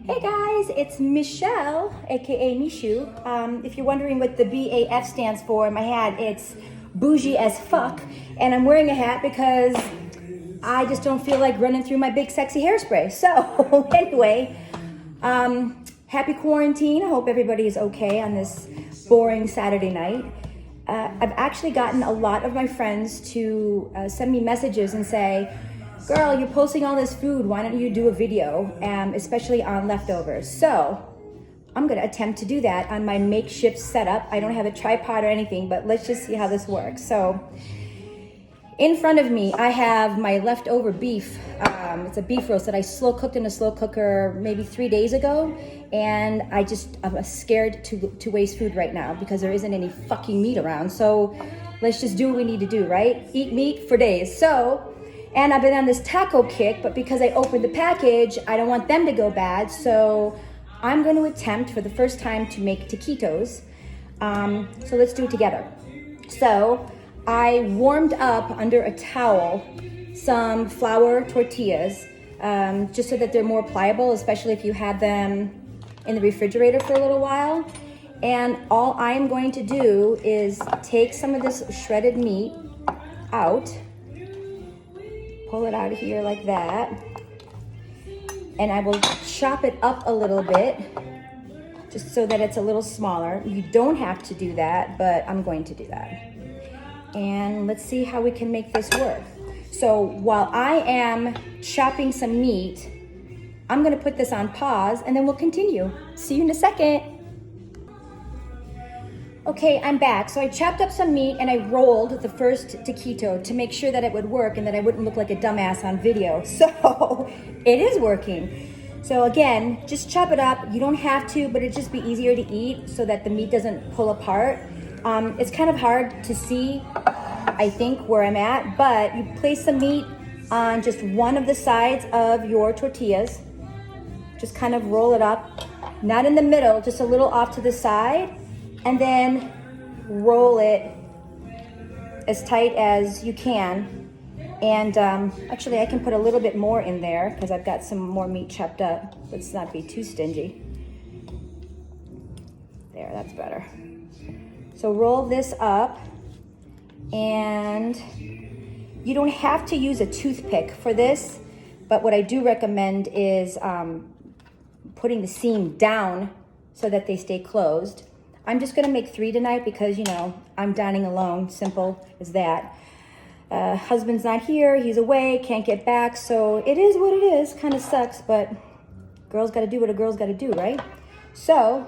Hey guys, it's Michelle, aka Mishu. If you're wondering what the BAF stands for in my hat, it's bougie as fuck. And I'm wearing a hat because I just don't feel like running through my big sexy hairspray. So anyway, happy quarantine. I hope everybody is okay on this boring Saturday night. I've actually gotten a lot of my friends to send me messages and say, girl, you're posting all this food, why don't you do a video, especially on leftovers. So I'm gonna attempt to do that on my makeshift setup. I don't have a tripod or anything, but let's just see how this works. So in front of me, I have my leftover beef. It's a beef roast that I slow cooked in a slow cooker maybe 3 days ago. And I'm scared to waste food right now because there isn't any fucking meat around. So let's just do what we need to do, right? Eat meat for days. And I've been on this taco kick, but because I opened the package, I don't want them to go bad. So I'm going to attempt for the first time to make taquitos. So let's do it together. So I warmed up under a towel some flour tortillas, just so that they're more pliable, especially if you have them in the refrigerator for a little while. And all I am going to do is take some of this shredded meat out. Pull it out of here like that. And I will chop it up a little bit just so that it's a little smaller. You don't have to do that, but I'm going to do that. And let's see how we can make this work. So while I am chopping some meat, I'm gonna put this on pause and then we'll continue. See you in a second. Okay, I'm back. So I chopped up some meat and I rolled the first taquito to make sure that it would work and that I wouldn't look like a dumbass on video. So it is working. So again, just chop it up. You don't have to, but it'd just be easier to eat so that the meat doesn't pull apart. It's kind of hard to see, I think, where I'm at, but you place the meat on just one of the sides of your tortillas. Just kind of roll it up, not in the middle, just a little off to the side. And then roll it as tight as you can. And actually I can put a little bit more in there because I've got some more meat chopped up. Let's not be too stingy. There, that's better. So roll this up, and you don't have to use a toothpick for this, but what I do recommend is putting the seam down so that they stay closed. I'm just gonna make 3 tonight because, you know, I'm dining alone, simple as that. Husband's not here, he's away, can't get back, so it is what it is, kind of sucks, but girl's gotta do what a girl's gotta do, right? So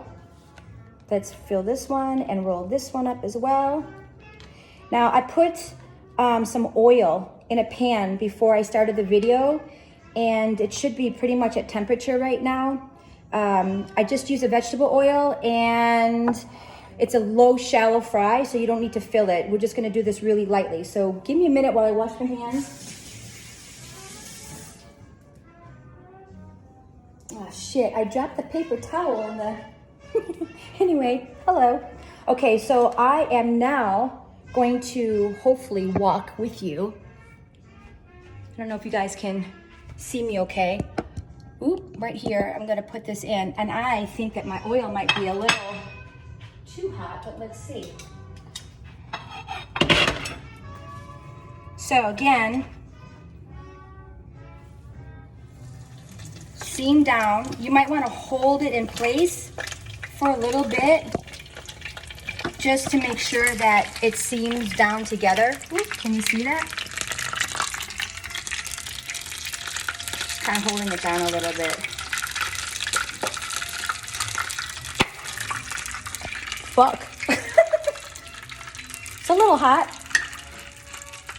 let's fill this one and roll this one up as well. Now I put some oil in a pan before I started the video, and it should be pretty much at temperature right now. I just use a vegetable oil, and it's a low shallow fry, so you don't need to fill it. We're just gonna do this really lightly. So give me a minute while I wash my hands. Oh shit, I dropped the paper towel in the, anyway, hello. Okay, so I am now going to hopefully walk with you. I don't know if you guys can see me okay. Oop, right here, I'm gonna put this in, and I think that my oil might be a little too hot, but let's see. So again, seam down. You might wanna hold it in place for a little bit, just to make sure that it seams down together. Oop, can you see that? Kind of holding it down a little bit. Fuck. It's a little hot.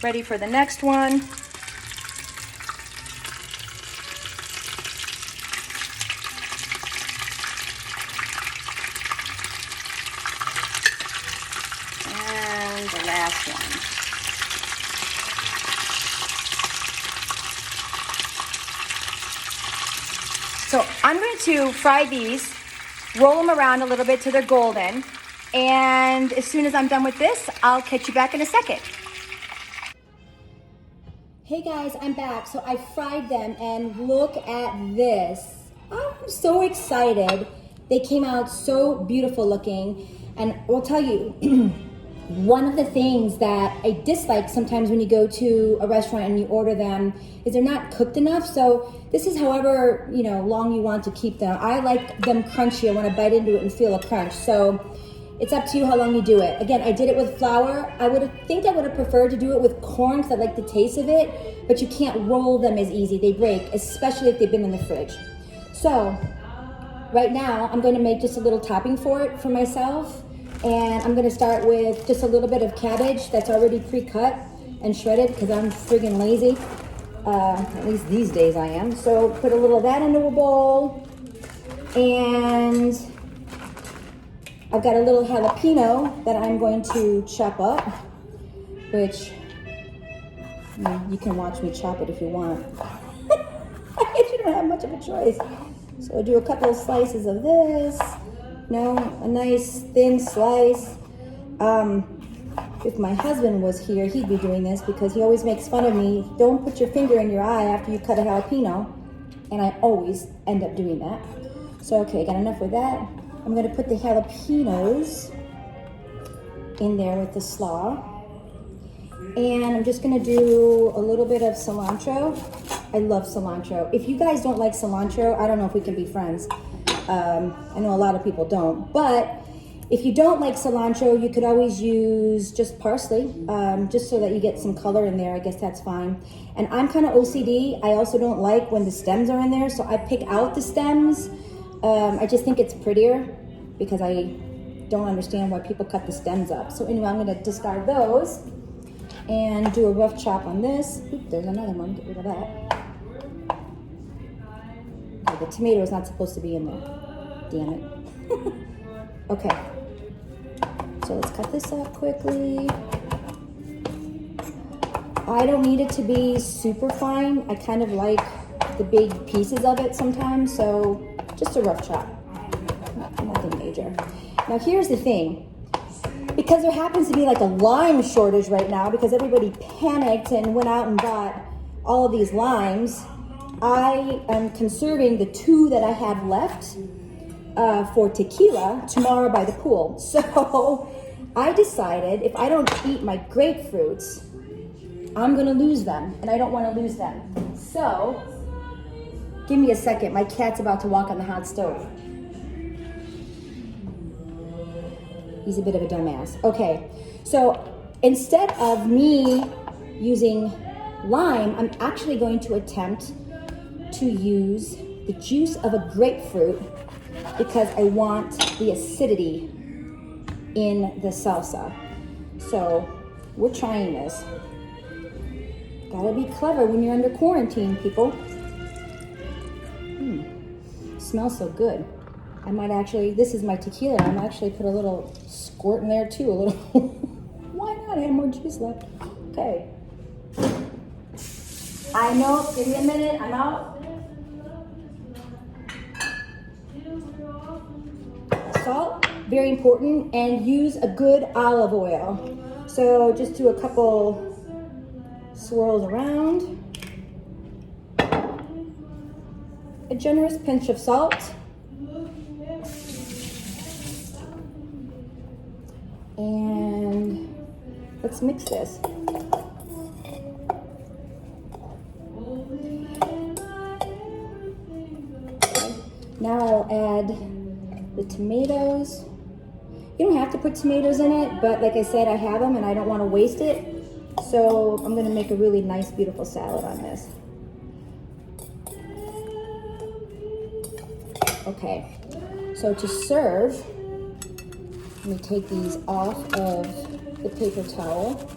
Ready for the next one. And the last one. So I'm going to fry these, roll them around a little bit till they're golden, and as soon as I'm done with this, I'll catch you back in a second. Hey guys, I'm back. So I fried them, and look at this. Oh I'm so excited. They came out so beautiful looking. And I'll tell you, one of the things that I dislike sometimes when you go to a restaurant and you order them is they're not cooked enough. So this is however, long you want to keep them. I like them crunchy. I want to bite into it and feel a crunch. So it's up to you how long you do it. Again, I did it with flour. I would have preferred to do it with corn because I like the taste of it, but you can't roll them as easy. They break, especially if they've been in the fridge. So right now I'm going to make just a little topping for it for myself. And I'm going to start with just a little bit of cabbage that's already pre-cut and shredded because I'm friggin' lazy. At least these days I am. So put a little of that into a bowl. And I've got a little jalapeno that I'm going to chop up, which you can watch me chop it if you want. I guess you don't have much of a choice. So do a couple of slices of this. A nice thin slice. If my husband was here, he'd be doing this because he always makes fun of me. Don't put your finger in your eye after you cut a jalapeno. And I always end up doing that. So, okay, got enough with that. I'm gonna put the jalapenos in there with the slaw. And I'm just gonna do a little bit of cilantro. I love cilantro. If you guys don't like cilantro, I don't know if we can be friends. I know a lot of people don't, but if you don't like cilantro, you could always use just parsley, just so that you get some color in there. I guess that's fine. And I'm kind of OCD. I also don't like when the stems are in there, so I pick out the stems. I just think it's prettier because I don't understand why people cut the stems up. So anyway, I'm gonna discard those and do a rough chop on this. Oop, there's another one, get rid of that. Okay, the tomato is not supposed to be in there. Damn it. Okay, so let's cut this up quickly. I don't need it to be super fine. I kind of like the big pieces of it sometimes, so just a rough chop, nothing major. Now here's the thing, because there happens to be like a lime shortage right now because everybody panicked and went out and bought all of these limes, I am conserving the 2 that I have left for tequila tomorrow by the pool. So I decided if I don't eat my grapefruits, I'm gonna lose them, and I don't wanna lose them. So, give me a second, my cat's about to walk on the hot stove. He's a bit of a dumbass. Okay, so instead of me using lime, I'm actually going to attempt to use the juice of a grapefruit because I want the acidity in the salsa. So we're trying this. Gotta be clever when you're under quarantine, people. Smells so good. I might actually, this is my tequila, I might actually put a little squirt in there too, a little. Why not? I have more juice left. Okay. I know, give me a minute, I'm out. Salt, very important, and use a good olive oil. So just do a couple swirls around. A generous pinch of salt. And let's mix this. Now I'll add the tomatoes. You don't have to put tomatoes in it, but like I said, I have them and I don't want to waste it. So I'm gonna make a really nice, beautiful salad on this. Okay, so to serve, let me take these off of the paper towel.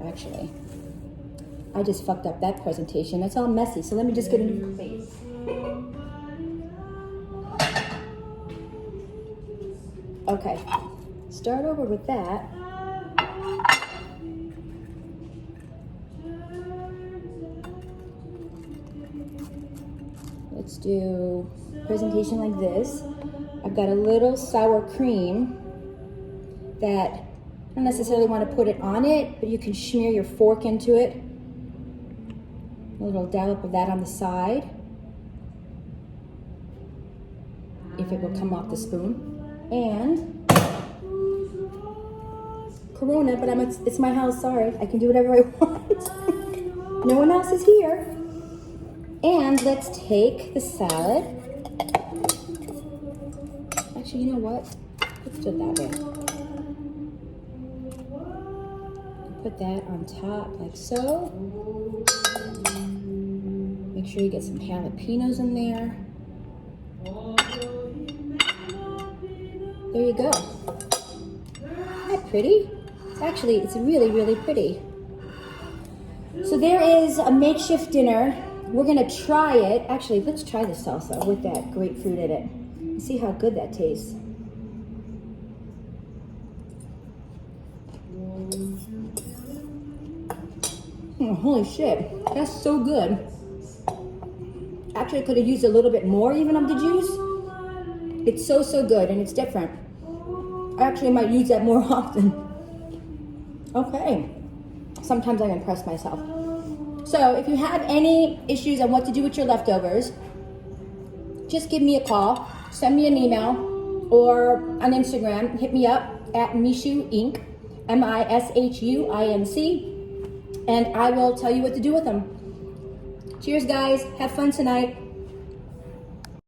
Actually, I just fucked up that presentation. It's all messy, so let me just get a new plate. Okay, start over with that. Let's do a presentation like this. I've got a little sour cream that I don't necessarily want to put it on it, but you can smear your fork into it. A little dollop of that on the side. if it will come off the spoon. And Corona, but it's my house, sorry. I can do whatever I want. No one else is here. And let's take the salad. Actually, you know what? Let's do it that way. Put that on top like so. Make sure you get some jalapenos in there. There you go. Isn't that pretty? It's really, really pretty. So there is a makeshift dinner. We're gonna try it. Actually, let's try the salsa with that grapefruit in it. See how good that tastes. Oh, holy shit, that's so good. Actually, I could have used a little bit more even of the juice. It's so, so good and it's different. I actually might use that more often. Okay, sometimes I impress myself. So if you have any issues on what to do with your leftovers, just give me a call, send me an email, or on Instagram, hit me up at Mishu Inc., MISHUINC, and I will tell you what to do with them. Cheers, guys. Have fun tonight.